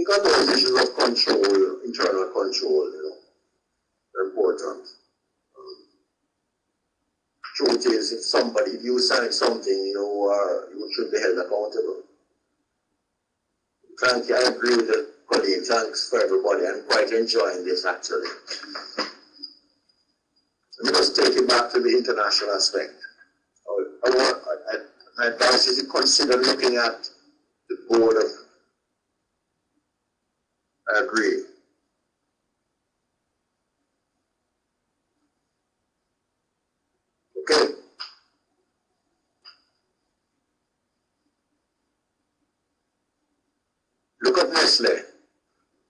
Because those issues of control, internal control, are important. Truth is, if you sign something, you should be held accountable. Thank you. I agree with the colleague. Thanks for everybody. I'm quite enjoying this actually. Let me just take it back to the international aspect. My advice is to consider looking at the board of. I agree. Okay. Look at Nestle,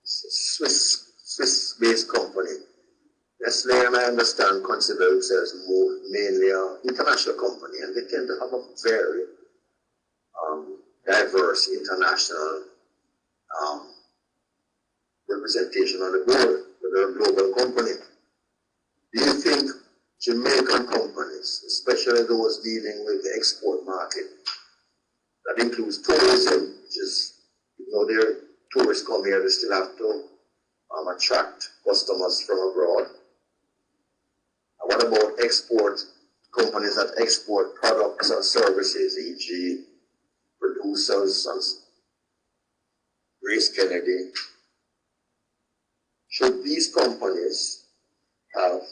Swiss-based company. Nestle, and I understand, consider themselves mainly an international company, and they tend to have a very diverse international representation on the board. They're a global company. Do you think Jamaican companies, especially those dealing with the export market, that includes tourism, which is, their tourists come here, they still have to attract customers from abroad. And what about export companies that export products and services, e.g. producers and Grace Kennedy? Should these companies have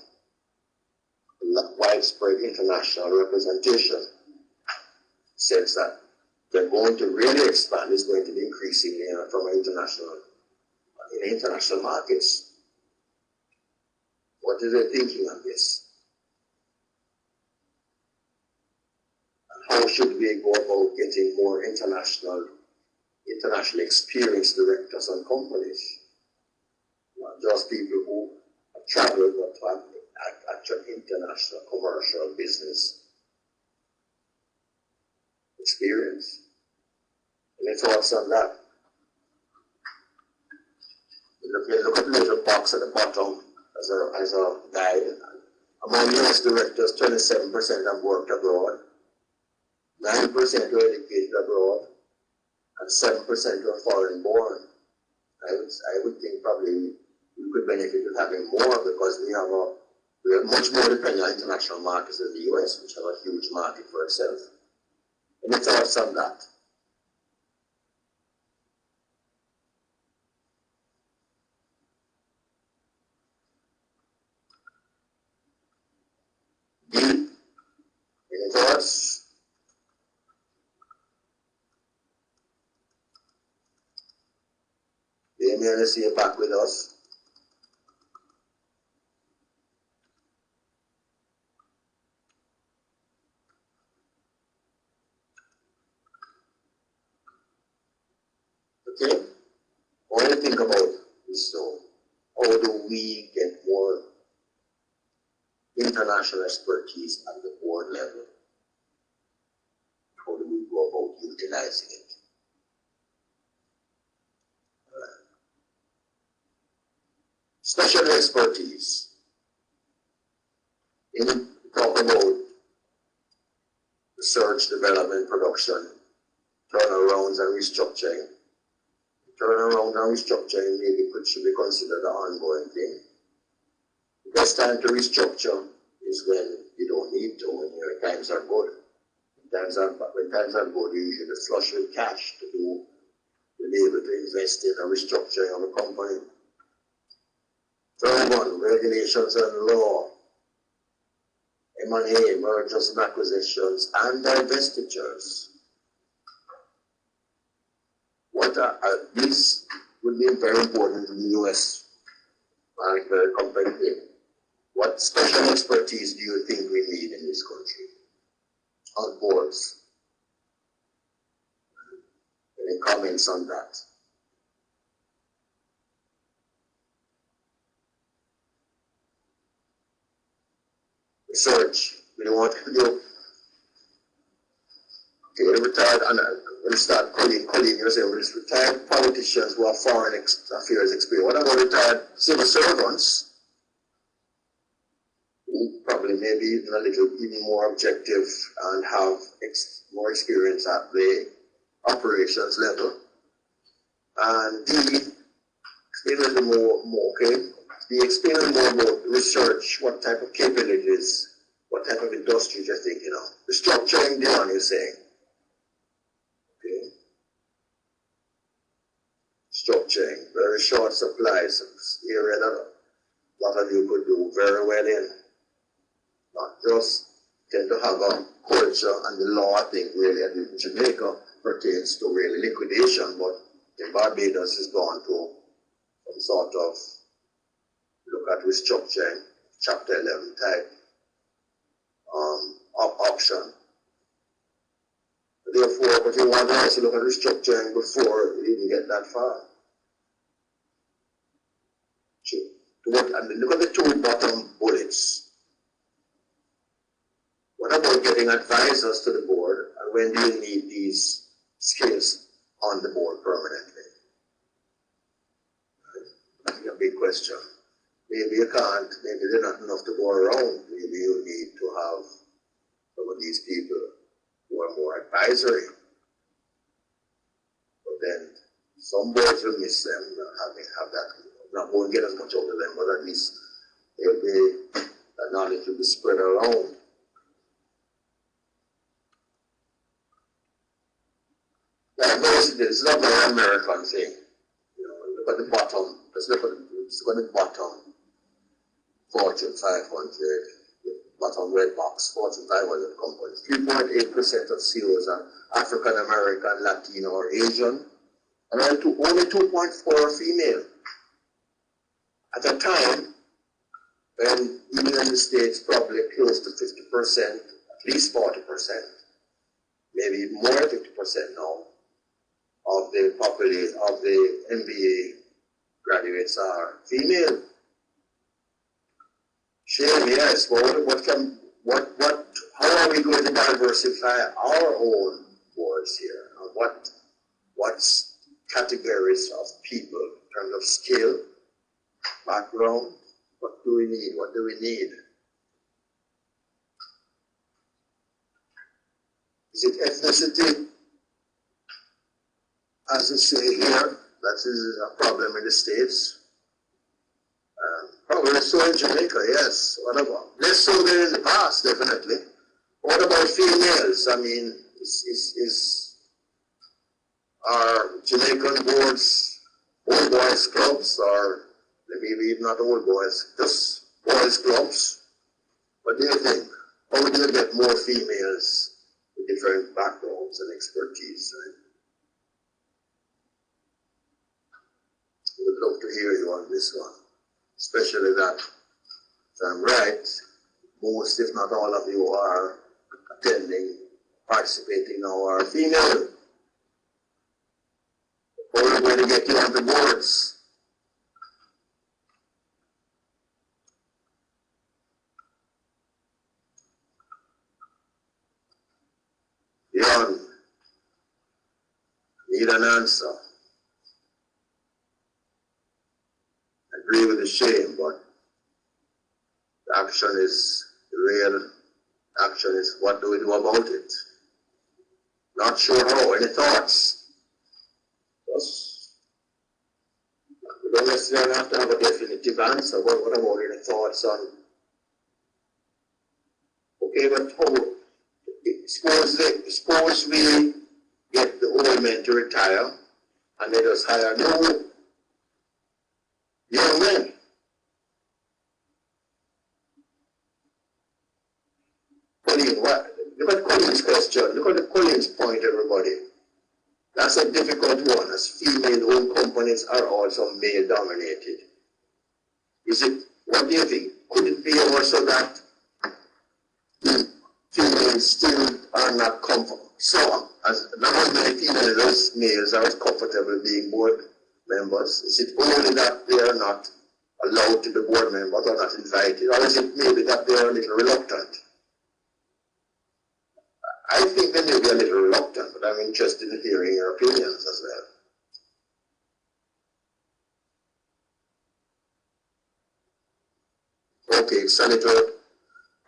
widespread international representation? Says that they're going to really expand, is going to be increasingly from international markets. What are they thinking on this? And how should we go about getting more internationally experienced directors and companies? Not just people who have traveled but have actual international commercial business experience. Any thoughts on that? Look at the little box at the bottom as a guide. Among US directors, 27% have worked abroad, 9% were educated abroad, and 7% were foreign born. I would think probably we could benefit with having more, because we are much more dependent on international markets than the US, which have a huge market for itself. Any thoughts on that? B? Any thoughts? Damien, I see you back with us. Okay? What do you think about this though? How do we get more international expertise at the board level? How do we go about utilizing it? Special expertise. Talk about research, development, production, turnarounds and restructuring. Turnaround and restructuring should be considered an ongoing thing. The best time to restructure is when you don't need to, when your times are good. When times are good, you usually flush with cash to be able to invest in a restructuring of a company. Third one, regulations and law, M&A, mergers and acquisitions, and divestitures. These would be very important in the US and very competitive. What special expertise do you think we need in this country on boards? Any comments on that? Research. We don't want to do. Okay, retired, and we'll start calling yourself retired politicians who have foreign affairs experience. What about retired civil servants who probably maybe even more objective and have more experience at the operations level? And D, explain a little more, okay? Be explaining more about research, what type of capabilities, what type of industries you're thinking of. The structuring, the one you're saying. Okay? Structuring, very short supplies, area that a lot of you could do very well in. Not just tend to have a culture and the law, I think, really, in Jamaica pertains to really liquidation, but in Barbados has gone to some sort of look at restructuring, Chapter 11 type option. Therefore, but you want to also look at restructuring before you even get that far. And look at the two bottom bullets. What about getting advisors to the board, and when do you need these skills on the board permanently? That's a big question. Maybe you can't, maybe there's not enough to go around. Maybe you need to have some of these people who are more advisory. But then some boards will miss them, have that, not going to get as much out of them, but at least that knowledge will be spread around. Diversity is not an American thing. You know, look at the bottom, let's look at the bottom. Fortune 500, bottom red box, Fortune 500 companies. 3.8% of CEOs are African American, Latino, or Asian, and only 2.4% are female. At a time when even in the States, probably close to 50%, at least 40%, maybe more than 50% now, of the population of the MBA graduates are female. Shame, yes, but how are we going to diversify our own boards here? And what categories of people in terms of skill, background, what do we need? What do we need? Is it ethnicity? As they say here, that is a problem in the States. Probably so in Jamaica, yes. What about? Less so than in the past, definitely. What about females? I mean, are Jamaican boards old boys clubs, or maybe even not old boys, just boys clubs? What do you think? How do you get more females with different backgrounds and expertise? Right? Would love to hear you on this one. Especially that, if I'm right, most, if not all of you are attending, participating now are female. How are we going to get you on the boards? Beyond, need an answer. Agree with the shame, but the action is the real action is what do we do about it? Not sure how. Any thoughts? Just, we don't necessarily have to have a definitive answer. What about any thoughts on? Okay, but how? Suppose we get the old men to retire, and they just hire new young men. Colleen, look at Colleen's question. Look at Colleen's point, everybody. That's a difficult one, as female-owned companies are also male-dominated. What do you think? Could it be also that females still are not comfortable? So, as not as many females as males are as comfortable being board members, is it only that they are not allowed to be board members or not invited, or is it maybe that they are a little reluctant? I think they may be a little reluctant, but I'm interested in hearing your opinions as well. Okay, Senator.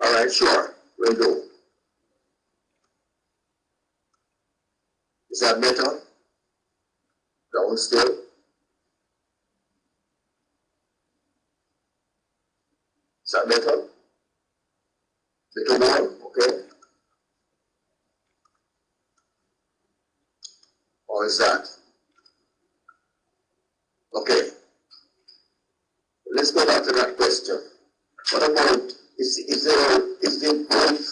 All right, sure, we'll do. Is that better? Down still? Is that better? Little more, okay? Or is that? Okay. Let's go back to that question. What about, is there growth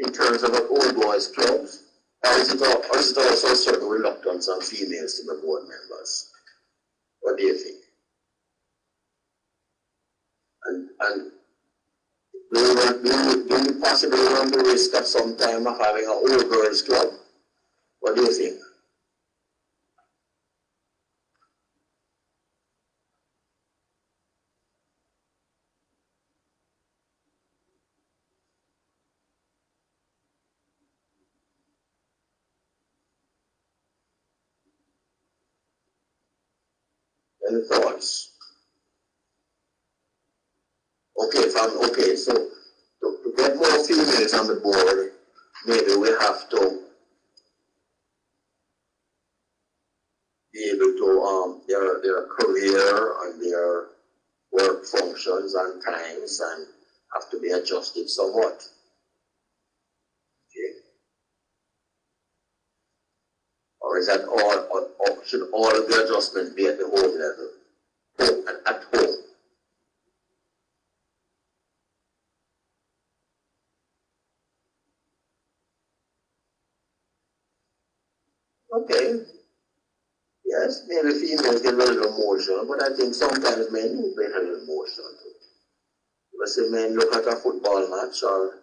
in terms of old boys clubs? Or is it also a certain reluctance on females to be board members? What do you think? And do you possibly run the risk at some time of having an old girls club? What do you think? Any thoughts? Okay, so to get more females on the board, maybe we have to be able to their career and their work functions and times and have to be adjusted somewhat. Okay. Or is that all, or should all of the adjustments be at the home level? At home. Okay. Yes, maybe females get a little emotional, but I think sometimes men do get a little emotional too. Let's say men look at a football match or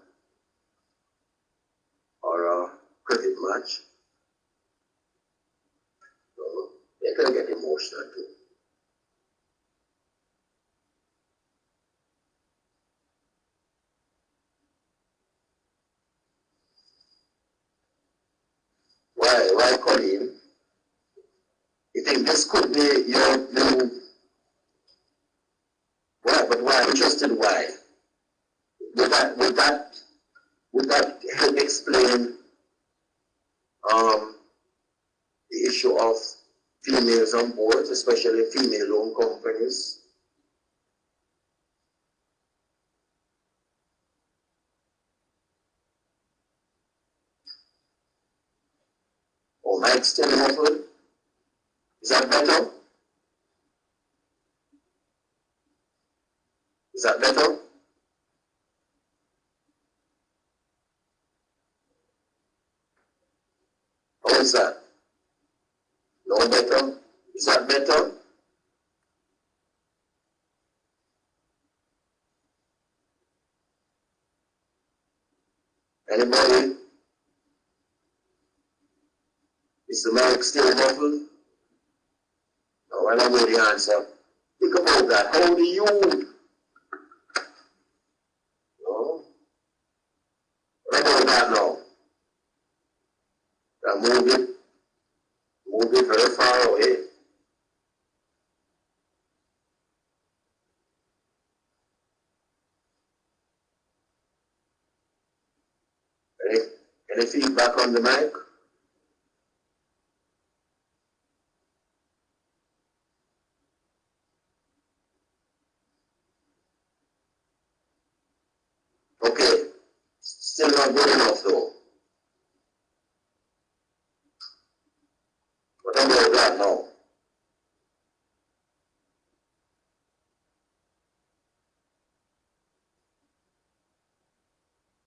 a cricket match, so they can get emotional too. Why, Colleen? You think this could be your new? Why? But why? I'm interested. Why? Would that help explain the issue of females on boards, especially female-owned companies? Oh, Mike's still muffled. Is that better? Is that better? How is that? No better? Is that better? Anybody? Is the mic still muffled? No, I don't know the answer. Think about that. How do you? No? What about that now? Now move it very far away. Any feedback on the mic? Okay. Still not good enough though. What about that now?